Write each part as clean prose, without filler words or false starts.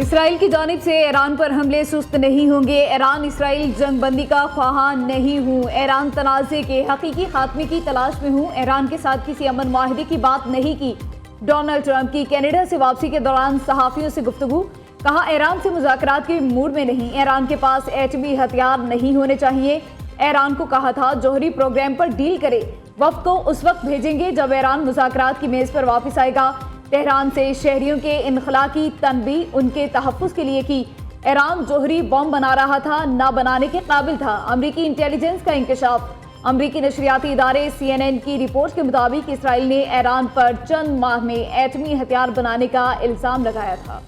Israel की जानिब से ईरान पर हमले सुस्त नहीं होंगे। ईरान इसराइल जंगबंदी का ख्वाहां नहीं हूँ। ईरान तनाज़े के हकीकी खात्मे की तलाश में हूँ। ईरान के साथ किसी अमन माहिदे की बात नहीं की। डोनाल्ड ट्रंप की कनाडा से वापसी के दौरान सहाफ़ियों से गुफ्तगू। कहा, ईरान से मुज़ाकरात के मूड में नहीं। ईरान के पास एटमी हथियार नहीं होने चाहिए। ईरान को कहा था जौहरी प्रोग्राम पर डील करे। वफ्द को उस वक्त भेजेंगे जब ईरान मुज़ाकरात की मेज़ पर वापस आएगा। तेहरान से शहरियों के इनखला की तनबी उनके तहफ़्फ़ुज़ के लिए की। ईरान जौहरी बम बना रहा था, ना बनाने के काबिल था। अमरीकी इंटेलिजेंस का इंकशाफ। अमरीकी नशरियाती इदारे CNN की रिपोर्ट के मुताबिक इसराइल ने ईरान पर चंद माह में एटमी हथियार बनाने का इल्ज़ाम लगाया था।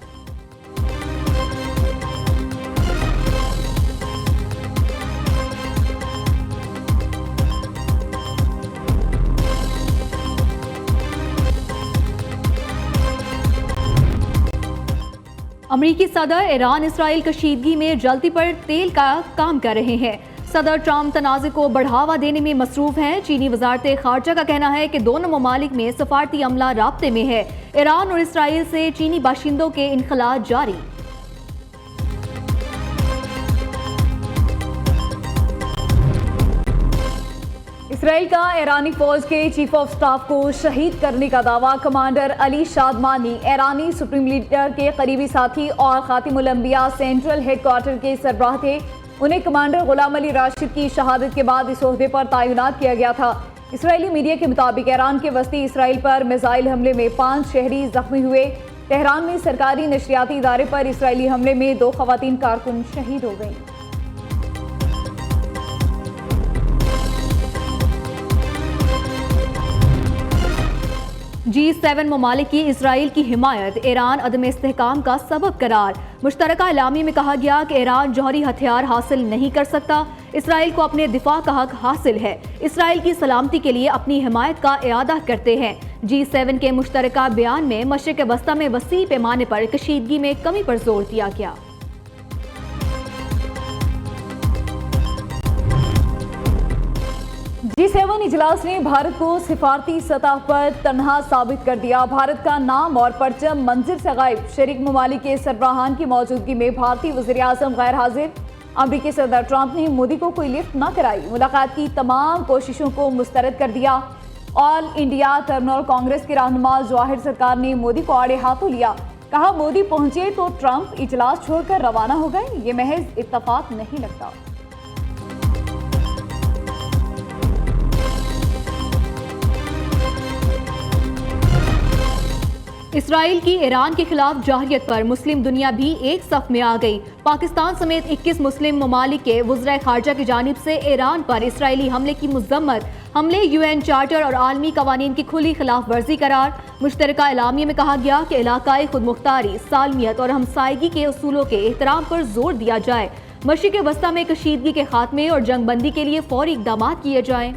अमरीकी सदर ईरान इसराइल कशीदगी में जल्दी पर तेल का काम कर रहे हैं। सदर ट्रंप तनाज़े को बढ़ावा देने में मसरूफ हैं। चीनी वजारत खारजा का कहना है कि दोनों ममालिक में सफारती अमला राब्ते में है। ईरान और इसराइल से चीनी बाशिंदों के इनखला जारी। इसराइल का ईरानी फौज के चीफ ऑफ स्टाफ को शहीद करने का दावा। कमांडर अली शादमानी ईरानी सुप्रीम लीडर के करीबी साथी और खातिमुल अंबिया सेंट्रल हेडक्वार्टर के सरबराह थे। उन्हें कमांडर गुलाम अली राशिद की शहादत के बाद इस ओहदे पर तैनात किया गया था। इसराइली मीडिया के मुताबिक ईरान के वस्ती इसराइल पर मिसाइल हमले में 5 शहरी जख्मी हुए। तेहरान में सरकारी नशरियाती इदारे पर इसराइली हमले में 2 खवातीन कारकुन शहीद हो गई। G7 ममालिक की इसराइल की हिमायत। ईरान अदम इस्तेहकाम का सबब करार। मुश्तरका एलामी में कहा गया कि ईरान जौहरी हथियार हासिल नहीं कर सकता। इसराइल को अपने दिफा का हक हासिल है। इसराइल की सलामती के लिए अपनी हिमायत का इआदा करते हैं। G7 के मुश्तरका बयान में मशरिक़ वस्ता में वसी पैमाने पर कशीदगी में कमी पर जोर दिया गया। G7 इजलास ने भारत को सिफारती सतह पर तन्हा साबित कर दिया। भारत का नाम और परचम मंजिर से गायब। शरीक ममालिक के सरबराहान की मौजूदगी में भारतीय वज़ीर आज़म गैर हाजिर। अमरीकी सदर ट्रंप ने मोदी को कोई लिफ्ट न कराई। मुलाकात की तमाम कोशिशों को मुस्तरद कर दिया। ऑल इंडिया टर्मिनल कांग्रेस के रहनुमा जवाहिर सरकार ने मोदी को आड़े हाथों लिया। कहा, मोदी पहुंचे तो ट्रंप इजलास छोड़कर रवाना हो गए। ये महज इत्तफाक नहीं लगता। इसराइल की ईरान के खिलाफ जाहियत पर मुस्लिम दुनिया भी एक सफ में आ गई। पाकिस्तान समेत 21 मुस्लिम ममालिक के वज़ीर खारजा की जानिब से ईरान पर इसराइली हमले की मज़म्मत। हमले UN चार्टर और आलमी कवानीन की खुली खिलाफ वर्जी करार। मुश्तरका एलामिया में कहा गया कि इलाकाई खुदमुख्तारी, सालमियत और हमसायगी के उसूलों के एहतराम पर जोर दिया जाए। मशरिक़ वस्ता में कशीदगी के खात्मे और जंगबंदी के लिए फौरी इक़दाम किए जाएँ।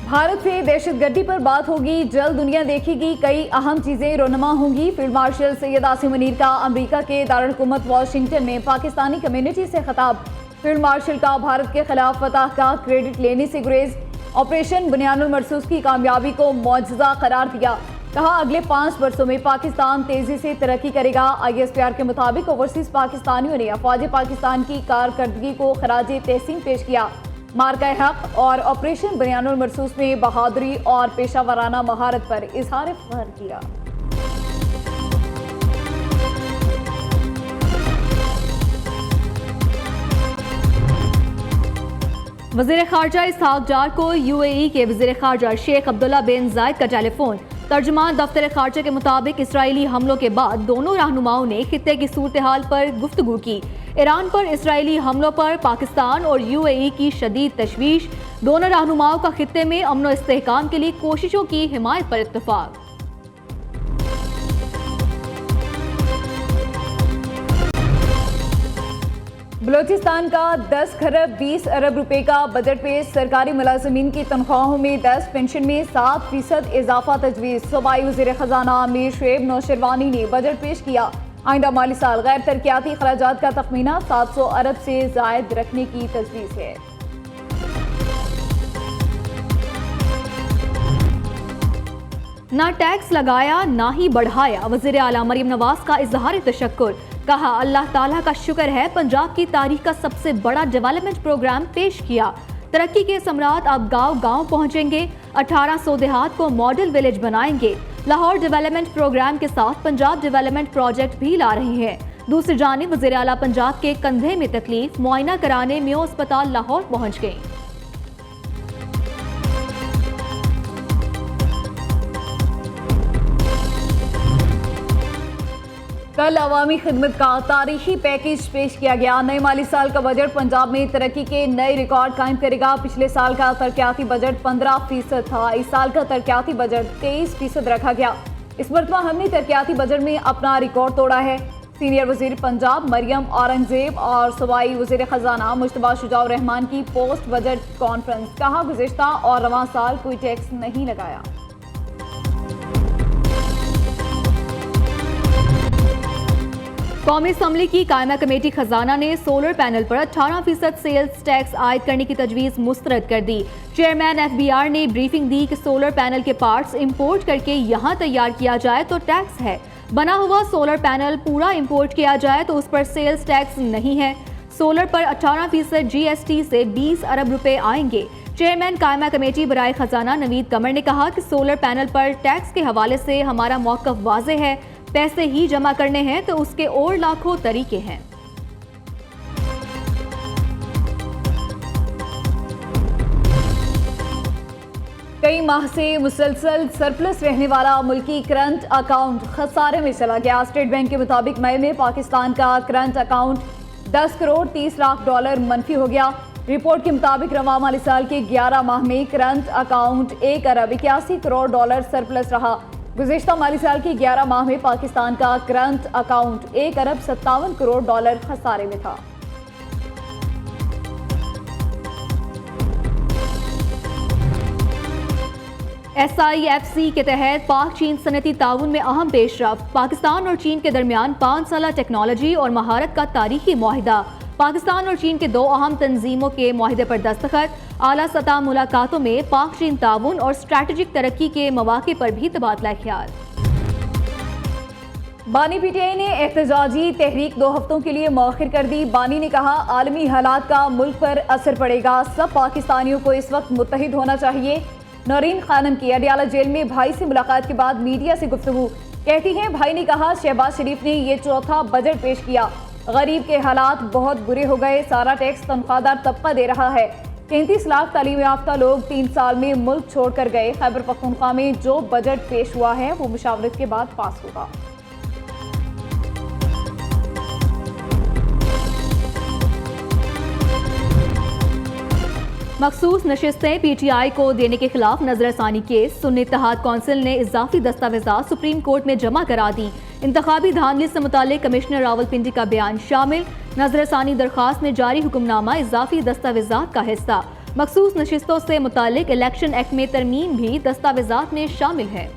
भारत से दहशतगर्दी पर बात होगी, जल्द दुनिया देखेगी, कई अहम चीजें रोनुमा होंगी। फील्ड मार्शल सैयद आसिम मुनीर का अमेरिका के दारुल हुकूमत वाशिंगटन में पाकिस्तानी कम्युनिटी से खिताब। फील्ड मार्शल का भारत के खिलाफ फतह का क्रेडिट लेने से गुरेज। ऑपरेशन बुनियानुल मरसूस की कामयाबी को मौजज़ा करार दिया। कहा, अगले 5 वर्षों में पाकिस्तान तेजी से तरक्की करेगा। ISPR के मुताबिक ओवरसीज पाकिस्तानियों ने अफवाज पाकिस्तान की कारकर्दगी को खराज तहसीन पेश किया। मार्का हक और ऑपरेशन बुनियानुल मरसूस में बहादुरी और पेशा वराना महारत पर इजहार फख्र किया। वज़ीर खारजा इसहाक डार को UAE के वज़ीर खारजा शेख अब्दुल्ला बिन जायद का टेलीफोन। तर्जुमान दफ्तर खारजा के मुताबिक इसराइली हमलों के बाद दोनों रहनुमाओं ने खित्ते की सूरत हाल पर गुफ्तगू की। ईरान पर इसराइली हमलों पर पाकिस्तान और UAE की शदीद तशवीश। दोनों रहनुमाओं का खित्ते में अमन और इस्तेहकाम के लिए कोशिशों की हिमायत पर इत्तफाक। बलोचिस्तान का 10 खरब 20 अरब रुपए का बजट पेश। सरकारी मुलाजमीन की तनख्वाहों में 10, पेंशन में 7% इजाफा तजवीज़। सूबाई वज़ीर ख़जाना अमीर शुएब नौशरवानी ने बजट पेश किया। आइंदा माली साल गैर तरक्याती खराजात का तखमीना 700 अरब से ज़ायद रखने की तजवीज़ है। ना टैक्स लगाया ना ही बढ़ाया, वज़ीर आला मरियम नवाज का इजहार तशक्कुर। कहा अल्लाह ताला का शुक्र है पंजाब की तारीख का सबसे बड़ा डेवलपमेंट प्रोग्राम पेश किया। तरक्की के सम्राट अब गांव गांव पहुंचेंगे, 1800 देहात को मॉडल विलेज बनाएंगे। लाहौर डेवलपमेंट प्रोग्राम के साथ पंजाब डेवलपमेंट प्रोजेक्ट भी ला रहे हैं। दूसरी जानिब वज़ीर आला पंजाब के कंधे में तकलीफ, मुआयना कराने मेयो अस्पताल लाहौर पहुंच गए। कल अवामी खिदमत का तारीखी पैकेज पेश किया गया। नए माली साल का बजट पंजाब में तरक्की के नए रिकॉर्ड कायम करेगा। पिछले साल का तरक्याती बजट 15% था, इस साल का तरक्याती बजट 23% रखा गया। इस मरतबा हमने तरक्याती बजट में अपना रिकॉर्ड तोड़ा है। सीनियर वजीर पंजाब मरियम औरंगजेब और सूबाई वजीर खजाना मुश्तबा शुजाउर रहमान की पोस्ट बजट कॉन्फ्रेंस। कहा गुज़िश्ता और रवां साल कोई टैक्स नहीं लगाया। कौमी असम्बली की कायमा कमेटी खजाना ने सोलर पैनल पर 18% सेल्स टैक्स आयद करने की तजवीज़ मुस्तरद कर दी। चेयरमैन FBR ने ब्रीफिंग दी कि सोलर पैनल के पार्ट्स इंपोर्ट करके यहाँ तैयार किया जाए तो टैक्स है, बना हुआ सोलर पैनल पूरा इंपोर्ट किया जाए तो उस पर सेल्स टैक्स नहीं है। सोलर पर 18% GST से 20 अरब रुपए आएंगे। चेयरमैन कायमा कमेटी बराए खजाना नवीद कमर ने कहा कि सोलर पैनल पर टैक्स के हवाले से हमारा मौक़िफ़ वाज़े है, पैसे ही जमा करने हैं तो उसके और लाखों तरीके हैं। कई माह से मुसलसल सरप्लस रहने वाला मुल्की करंट अकाउंट खसारे में चला गया। स्टेट बैंक के मुताबिक मई में पाकिस्तान का current account 10 crore 30 lakh dollar मनफी हो गया। रिपोर्ट के मुताबिक रवां माली साल के 11 माह में करंट अकाउंट 1 अरब 81 करोड़ डॉलर सरप्लस रहा। गुज़िश्ता माली साल के 11 माह में पाकिस्तान का करंट अकाउंट 1 अरब 57 करोड़ डॉलर खसारे में था। SIFC के तहत पाक चीन सनती ताउन में अहम पेशरफ। पाकिस्तान और चीन के दरमियान 5 साला टेक्नोलॉजी और महारत का तारीखी मुआहिदा। पाकिस्तान और चीन के 2 अहम तंजीमों के मुआहिदे पर दस्तखत। आला सतह मुलाकातों में पाक चीन ताउन और स्ट्रैटेजिक तरक्की के मौके पर भी तबादला ख्याल। बानी PTI ने एहतजाजी तहरीक 2 हफ्तों के लिए मौखिर कर दी। बानी ने कहा आलमी हालात का मुल्क पर असर पड़ेगा, सब पाकिस्तानियों को इस वक्त मुत्तहिद होना चाहिए। नौरीन खानम की अडियाला जेल में भाई से मुलाकात के बाद मीडिया से गुफ्तगू। कहती हैं भाई ने कहा शहबाज शरीफ ने ये चौथा बजट पेश किया, गरीब के हालात बहुत बुरे हो गए, सारा टैक्स तनख्वाहदार तबका दे रहा है। 33 लाख तालीम याफ्ता लोग 3 साल में मुल्क छोड़ कर गए। खैबर पख्तूनख्वा में जो बजट पेश हुआ है वो मुशावरत के बाद पास होगा। मखसूस नशिस्तें PTI को देने के खिलाफ नजरसानी केस। सुन्नी इत्तेहाद कौंसिल ने इजाफी दस्तावेजात सुप्रीम कोर्ट में जमा करा दी। इंतखाबी धांधली से मुतालिक कमिश्नर रावलपिंडी का बयान शामिल। नजरसानी दरखास्त में जारी हुक्मनामा इजाफी दस्तावेजात का हिस्सा। मखसूस नशिस्तों से मुतालिक इलेक्शन एक्ट में तरमीम भी दस्तावेजात में शामिल है।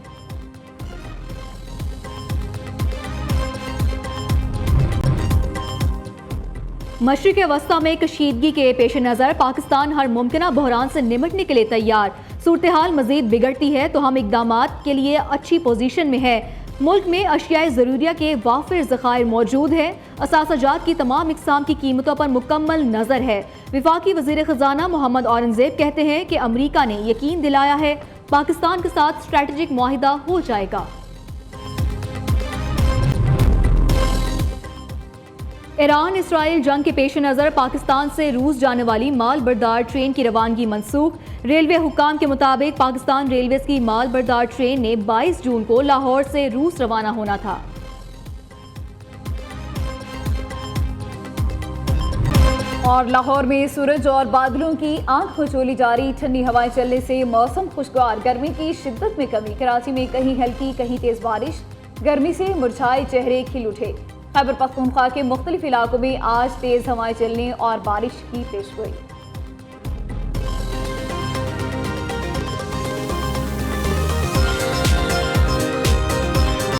मशरिक़ वस्ता में कशीदगी के पेश नज़र पाकिस्तान हर मुमकिन बहरान से निमटने के लिए तैयार। सूरत हाल मजीद बिगड़ती है तो हम इक़दामात के लिए अच्छी पोजीशन में है। मुल्क में अशियाए ज़रूरिया के वाफिर ज़खायर मौजूद है। असासाजात की तमाम इक़साम की कीमतों पर मुकम्मल नज़र है। वफाकी वज़ीर ख़जाना मोहम्मद औरंगजेब कहते हैं कि अमरीका ने यकीन दिलाया है पाकिस्तान के साथ स्ट्रैटेजिक मुआहिदा हो जाएगा। ईरान इसराइल जंग के पेश नज़र पाकिस्तान से रूस जाने वाली माल बरदार ट्रेन की रवानगी मनसूख। रेलवे हुक्काम के मुताबिक पाकिस्तान रेलवेज की माल बरदार ट्रेन ने 22 जून को लाहौर से रूस रवाना होना था। और लाहौर में सूरज और बादलों की आंख मचोली जारी। ठंडी हवाएं चलने से मौसम खुशगवार। गर्मी की शिद्दत में कमी। कराची में कहीं हल्की कहीं तेज बारिश। गर्मी से मुरझाए चेहरे खिल उठे। खैबर पख्तूनख्वा के मुख्तलिफ इलाकों में आज तेज हवाएं चलने और बारिश की पेशगोई।